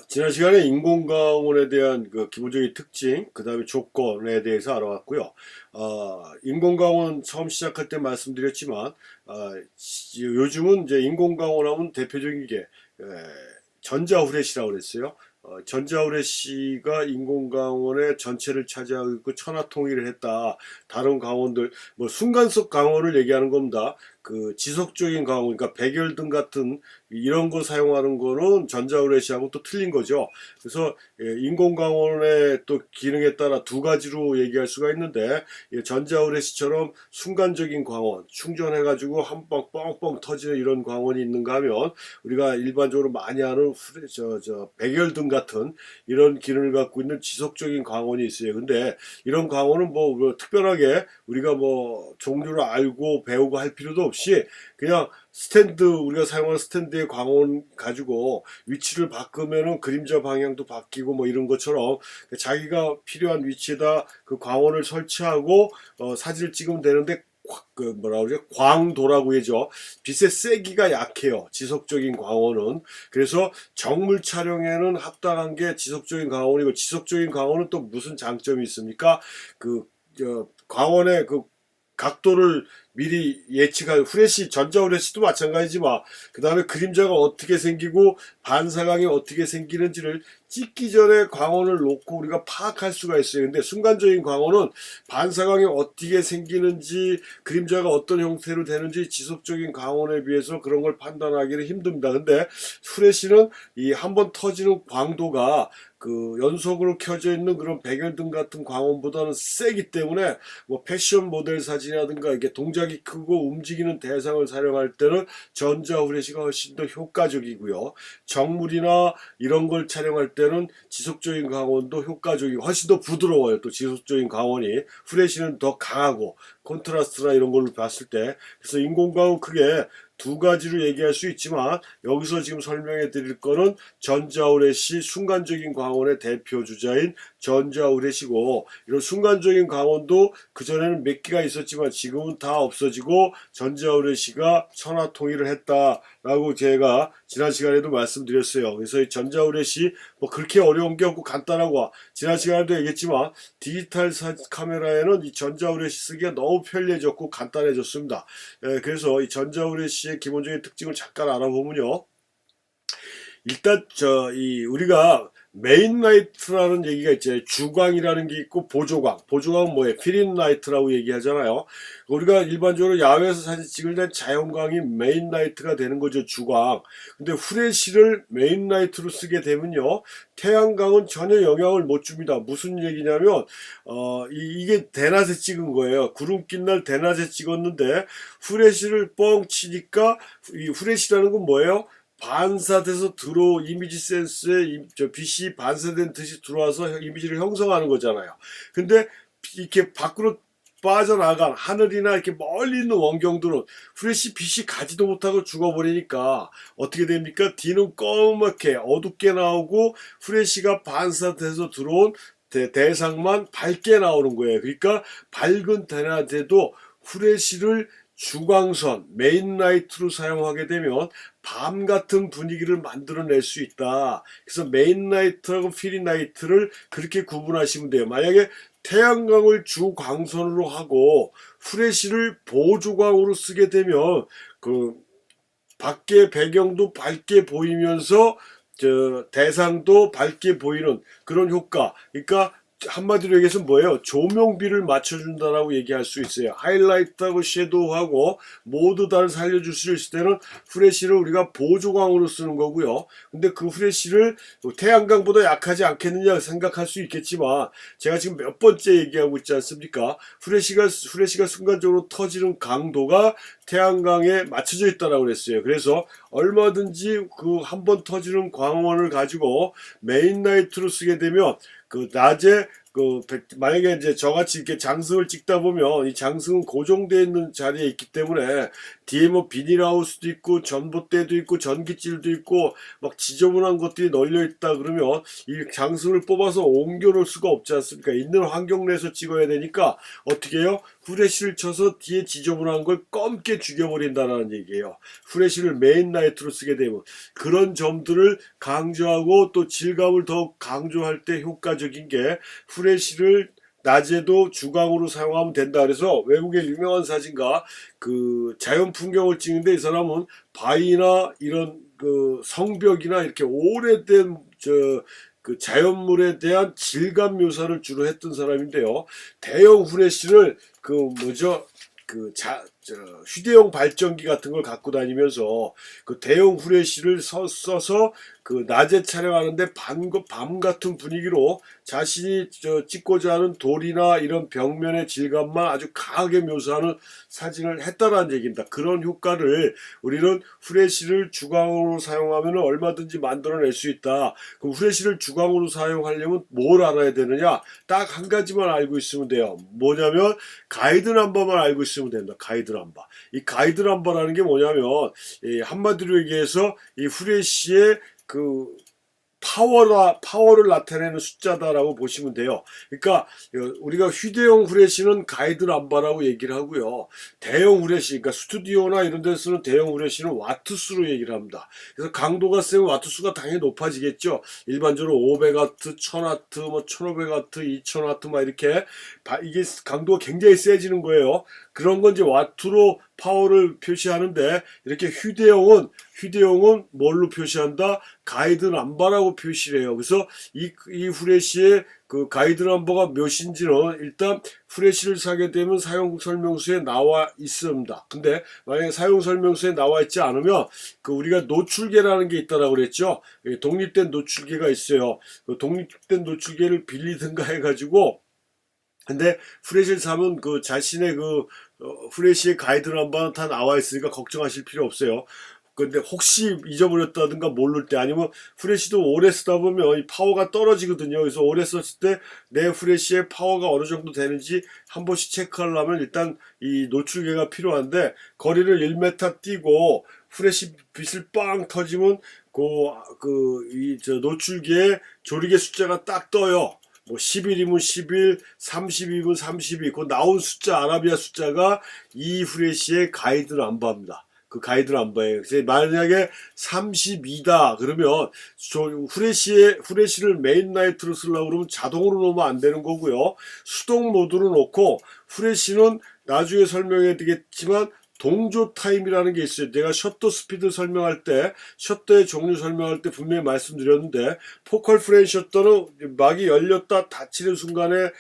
지난 시간에 인공강원에 대한 그 기본적인 특징, 그 다음에 조건에 대해서 알아봤고요. 인공강원 처음 시작할 때 말씀드렸지만, 요즘은 이제 인공강원 하면 대표적인 게, 전자후레쉬라고 그랬어요. 전자후레쉬가 인공강원의 전체를 차지하고 있고 천하통일을 했다. 다른 강원들, 뭐 순간속 강원을 얘기하는 겁니다. 그 지속적인 강원, 그러니까 백열등 같은 이런 거 사용하는 거는 전자후레쉬하고 또 틀린 거죠. 그래서 인공강원의 또 기능에 따라 두 가지로 얘기할 수가 있는데, 전자후레쉬처럼 순간적인 강원, 충전해가지고 한 방 뻥뻥 터지는 이런 강원이 있는가 하면, 우리가 일반적으로 많이 하는 백열등 같은 이런 기능을 갖고 있는 지속적인 광원이 있어요. 근데 이런 광원은 뭐 특별하게 우리가 뭐 종류를 알고 배우고 할 필요도 없이 그냥 스탠드, 우리가 사용하는 스탠드의 광원 가지고 위치를 바꾸면은 그림자 방향도 바뀌고 뭐 이런 것처럼 자기가 필요한 위치에다 그 광원을 설치하고 사진을 찍으면 되는데, 그 뭐라 그러죠? 광도라고 해죠. 빛의 세기가 약해요. 지속적인 광원은. 그래서 정물 촬영에는 합당한 게 지속적인 광원이고, 지속적인 광원은 또 무슨 장점이 있습니까? 그 광원의 그 각도를 미리 예측할, 후레쉬, 전자후레쉬도 마찬가지지만 그 다음에 그림자가 어떻게 생기고 반사광이 어떻게 생기는지를 찍기 전에 광원을 놓고 우리가 파악할 수가 있어요. 근데 순간적인 광원은 반사광이 어떻게 생기는지, 그림자가 어떤 형태로 되는지 지속적인 광원에 비해서 그런 걸 판단하기는 힘듭니다. 근데 후레쉬는 이 한번 터지는 광도가 그 연속으로 켜져 있는 그런 백열등 같은 광원보다는 세기 때문에 뭐 패션 모델 사진이라든가 이게 동작이 크고 움직이는 대상을 촬영할 때는 전자후레쉬가 훨씬 더 효과적이고요. 정물이나 이런 걸 촬영할 때는 지속적인 광원도 효과적이고 훨씬 더 부드러워요. 또 지속적인 광원이 후레쉬는 더 강하고 콘트라스트나 이런 걸로 봤을 때. 그래서 인공광원 크게 두 가지로 얘기할 수 있지만, 여기서 지금 설명해 드릴 거는 전자후레쉬 순간적인 광원의 대표 주자인 전자후레쉬고, 이런 순간적인 광원도 그전에는 몇 개가 있었지만 지금은 다 없어지고 전자후레쉬가 천하통일을 했다라고 제가 지난 시간에도 말씀드렸어요. 그래서 이 전자후레쉬 뭐 그렇게 어려운 게 없고 간단하고, 지난 시간에도 얘기했지만 디지털 카메라에는 이 전자후레쉬 쓰기가 너무 편리해졌고 간단해졌습니다. 그래서 이 전자후레쉬의 기본적인 특징을 잠깐 알아보면요. 일단 이 우리가 메인 라이트라는 얘기가 있잖아요. 주광이라는 게 있고 보조광. 보조광은 뭐예요? 피린 라이트라고 얘기하잖아요. 우리가 일반적으로 야외에서 사진 찍을 때 자연광이 메인 라이트가 되는 거죠. 주광. 근데 후레쉬를 메인 라이트로 쓰게 되면요, 태양광은 전혀 영향을 못 줍니다. 무슨 얘기냐면 이게 대낮에 찍은 거예요. 구름 낀 날 대낮에 찍었는데 후레쉬를 뻥 치니까, 이 후레쉬라는 건 뭐예요? 반사돼서 이미지 센스에 빛이 반사된 듯이 들어와서 이미지를 형성하는 거잖아요. 근데 이렇게 밖으로 빠져나간 하늘이나 이렇게 멀리 있는 원경들은 후레쉬 빛이 가지도 못하고 죽어버리니까 어떻게 됩니까? 뒤는 검맣게 어둡게 나오고 후레쉬가 반사돼서 들어온 대상만 밝게 나오는 거예요. 그러니까 밝은 대낮에도 후레쉬를 주광선, 메인라이트로 사용하게 되면 밤 같은 분위기를 만들어낼 수 있다. 그래서 메인라이트하고 피린라이트를 그렇게 구분하시면 돼요. 만약에 태양광을 주광선으로 하고 후레쉬를 보조광으로 쓰게 되면 그 밖의 배경도 밝게 보이면서 대상도 밝게 보이는 그런 효과. 그러니까 한마디로 얘기해서 뭐예요? 조명비를 맞춰준다라고 얘기할 수 있어요. 하이라이트하고 섀도우하고 모두 다를 살려줄 수 있을 때는 후레쉬를 우리가 보조광으로 쓰는 거고요. 근데 그 후레쉬를 태양광보다 약하지 않겠느냐 생각할 수 있겠지만, 제가 지금 몇 번째 얘기하고 있지 않습니까? 후레쉬가 순간적으로 터지는 강도가 태양광에 맞춰져 있다라고 그랬어요. 그래서 얼마든지 그 한 번 터지는 광원을 가지고 메인 라이트로 쓰게 되면 그 낮에 만약에 이제 저같이 이렇게 장승을 찍다 보면 이 장승은 고정되어 있는 자리에 있기 때문에 뒤에 뭐 비닐하우스도 있고 전봇대도 있고 전기줄도 있고 막 지저분한 것들이 널려 있다 그러면 이 장승을 뽑아서 옮겨 놓을 수가 없지 않습니까? 있는 환경 내에서 찍어야 되니까 어떻게 해요? 후레쉬를 쳐서 뒤에 지저분한 걸 검게 죽여버린다는 얘기예요. 후레쉬를 메인 라이트로 쓰게 되면 그런 점들을 강조하고 또 질감을 더 강조할 때 효과적인 게 후레쉬를 낮에도 주광으로 사용하면 된다. 그래서 외국의 유명한 사진가 그 자연 풍경을 찍는데 이 사람은 바위나 이런 그 성벽이나 이렇게 오래된 그 자연물에 대한 질감 묘사를 주로 했던 사람인데요. 대형 후레쉬를 그 뭐죠? 휴대용 발전기 같은 걸 갖고 다니면서 그 대형 후레쉬를 써서 그 낮에 촬영하는데 밤 같은 분위기로 자신이 찍고자 하는 돌이나 이런 벽면의 질감만 아주 강하게 묘사하는 사진을 했다라는 얘기입니다. 그런 효과를 우리는 후레쉬를 주광으로 사용하면 얼마든지 만들어낼 수 있다. 그럼 후레쉬를 주광으로 사용하려면 뭘 알아야 되느냐? 딱 한 가지만 알고 있으면 돼요. 뭐냐면 가이드 넘버만 알고 있으면 된다. 가이드 넘버. 이 가이드 넘버라는 게 뭐냐면 한마디로 얘기해서 이 후레쉬의 그 파워를 나타내는 숫자다라고 보시면 돼요. 그러니까 우리가 휴대용 후레쉬는 가이드 넘버라고 얘기를 하고요. 대형 후레쉬, 그러니까 스튜디오나 이런 데 쓰는 대형 후레쉬는 와트수로 얘기를 합니다. 그래서 강도가 세면 와트수가 당연히 높아지겠죠. 일반적으로 500와트, 1000와트, 뭐 1500와트, 2000와트 막 이렇게 이게 강도가 굉장히 세지는 거예요. 그런 건 이제 와트로 파워를 표시하는데 이렇게 휴대용은 뭘로 표시한다? 가이드 넘버라고 표시를 해요. 그래서 이 후레쉬의 그 가이드 넘버가 몇인지는 일단 후레쉬를 사게 되면 사용 설명서에 나와 있습니다. 근데 만약에 사용 설명서에 나와 있지 않으면 그 우리가 노출계라는 게 있다라고 그랬죠. 독립된 노출계가 있어요. 그 독립된 노출계를 빌리든가 해가지고 근데 후레쉬를 사면 그 자신의 후레쉬의 가이드 넘버는 다 나와 있으니까 걱정하실 필요 없어요. 근데 혹시 잊어버렸다든가 모를 때 아니면 후레쉬도 오래 쓰다 보면 이 파워가 떨어지거든요. 그래서 오래 썼을 때 내 후레쉬의 파워가 어느 정도 되는지 한 번씩 체크하려면 일단 이 노출계가 필요한데 거리를 1m 뛰고 후레쉬 빛을 빵 터지면 노출계에 조리개 숫자가 딱 떠요. 뭐 11이면 11, 30이면 32. 그 나온 숫자 아라비아 숫자가 이 후레쉬의 가이드 넘버입니다. 그 가이드 넘버예요. 그래서 만약에 32다 그러면 후레쉬를 메인 라이트로 쓰려고 그러면 자동으로 놓으면 안 되는 거고요. 수동 모드로 놓고 후레쉬는 나중에 설명해 드리겠지만 동조 타임이라는 게 있어요. 내가 셔터 스피드 설명할 때, 셔터의 종류 설명할 때 분명히 말씀드렸는데, 포컬 프레임 셔터는 막이 열렸다 닫히는 순간에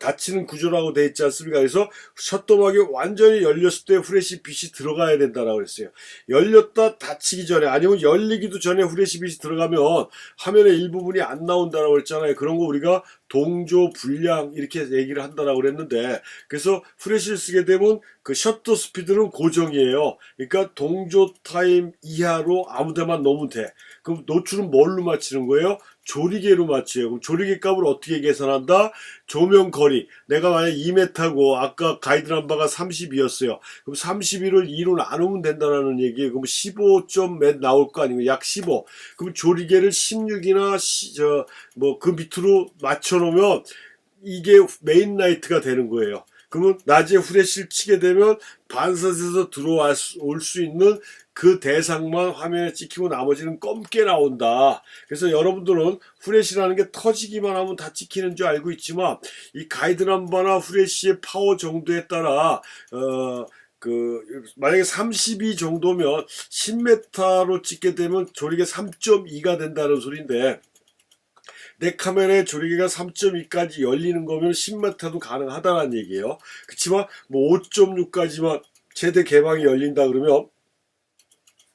닫히는 구조라고 되어 있지 않습니까? 그래서 셔터 막이 완전히 열렸을 때 후레쉬 빛이 들어가야 된다라고 그랬어요. 열렸다 닫히기 전에 아니면 열리기도 전에 후레쉬 빛이 들어가면 화면의 일부분이 안 나온다라고 했잖아요. 그런 거 우리가 동조 불량 이렇게 얘기를 한다라고 그랬는데 그래서 후레쉬를 쓰게 되면 그 셔터 스피드는 고정이에요. 그러니까 동조 타임 이하로 아무 데만 놓으면 돼. 그럼 노출은 뭘로 맞추는 거예요? 조리개로 맞춰요. 그럼 조리개 값을 어떻게 계산한다? 조명 거리. 내가 만약 2m고 아까 가이드 넘버가 32였어요. 그럼 32를 2로 나누면 된다는 얘기예요. 그럼 15점 몇 나올 거 아니에요? 약 15. 그럼 조리개를 16이나 그 밑으로 맞춰 놓으면 이게 메인 라이트가 되는 거예요. 그러면 낮에 후레쉬를 치게 되면 반사돼서 들어올 수 있는 그 대상만 화면에 찍히고 나머지는 검게 나온다. 그래서 여러분들은 후레쉬라는 게 터지기만 하면 다 찍히는 줄 알고 있지만 이 가이드 넘버나 후레쉬의 파워 정도에 따라 만약에 32 정도면 10m로 찍게 되면 조리개 3.2가 된다는 소리인데 내 카메라의 조리개가 3.2까지 열리는 거면 10m도 가능하다는 얘기예요. 그렇지만 뭐 5.6까지만 최대 개방이 열린다 그러면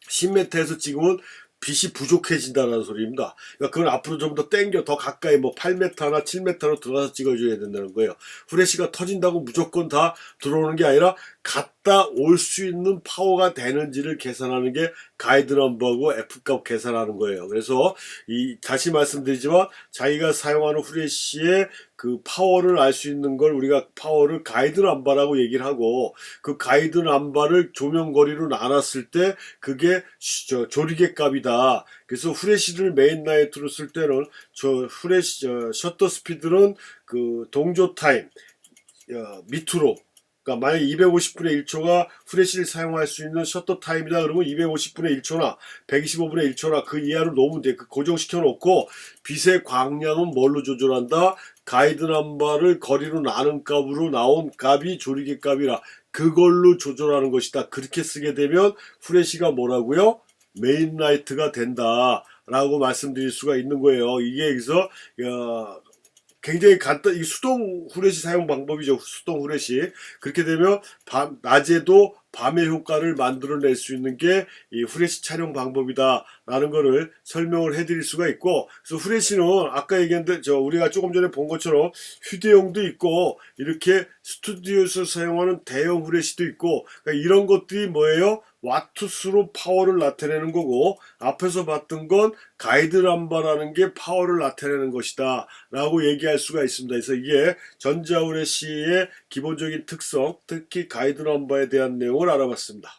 10m에서 찍으면 빛이 부족해진다는 소리입니다. 그러니까 그건 앞으로 좀 더 당겨 더 가까이 뭐 8m나 7m로 들어가서 찍어줘야 된다는 거예요. 후레쉬가 터진다고 무조건 다 들어오는 게 아니라 갔다 올 수 있는 파워가 되는지를 계산하는 게 가이드 넘버고 F값 계산하는 거예요. 그래서 다시 말씀드리지만 자기가 사용하는 후레쉬의 그 파워를 알 수 있는 걸 우리가 파워를 가이드 남바라고 얘기를 하고, 그 가이드 남바를 조명거리로 나눴을 때 그게 조리개 값이다. 그래서 후레쉬를 메인 라이트로 쓸 때는 셔터 스피드는 그 동조 타임 밑으로, 그러니까 만약 250분의 1초가 후레쉬를 사용할 수 있는 셔터 타임이다 그러면 250분의 1초나 125분의 1초나 그 이하로 놓으면 돼. 그 고정시켜 놓고, 빛의 광량은 뭘로 조절한다? 가이드 넘버를 거리로 나눈 값으로 나온 값이 조리개 값이라 그걸로 조절하는 것이다. 그렇게 쓰게 되면 후레쉬가 뭐라고요? 메인 라이트가 된다 라고 말씀드릴 수가 있는 거예요. 이게 여기서 굉장히 이 수동 후레쉬 사용 방법이죠. 수동 후레쉬. 그렇게 되면 낮에도 밤의 효과를 만들어낼 수 있는 게 이 후레쉬 촬영 방법이다라는 거를 설명을 해드릴 수가 있고, 그래서 후레쉬는 아까 얘기했는데 우리가 조금 전에 본 것처럼 휴대용도 있고 이렇게 스튜디오에서 사용하는 대형 후레쉬도 있고, 그러니까 이런 것들이 뭐예요? 와트수로 파워를 나타내는 거고, 앞에서 봤던 건 가이드 람바라는 게 파워를 나타내는 것이다 라고 얘기할 수가 있습니다. 그래서 이게 전자후레쉬의 기본적인 특성, 특히 가이드 람바에 대한 내용을 알아봤습니다.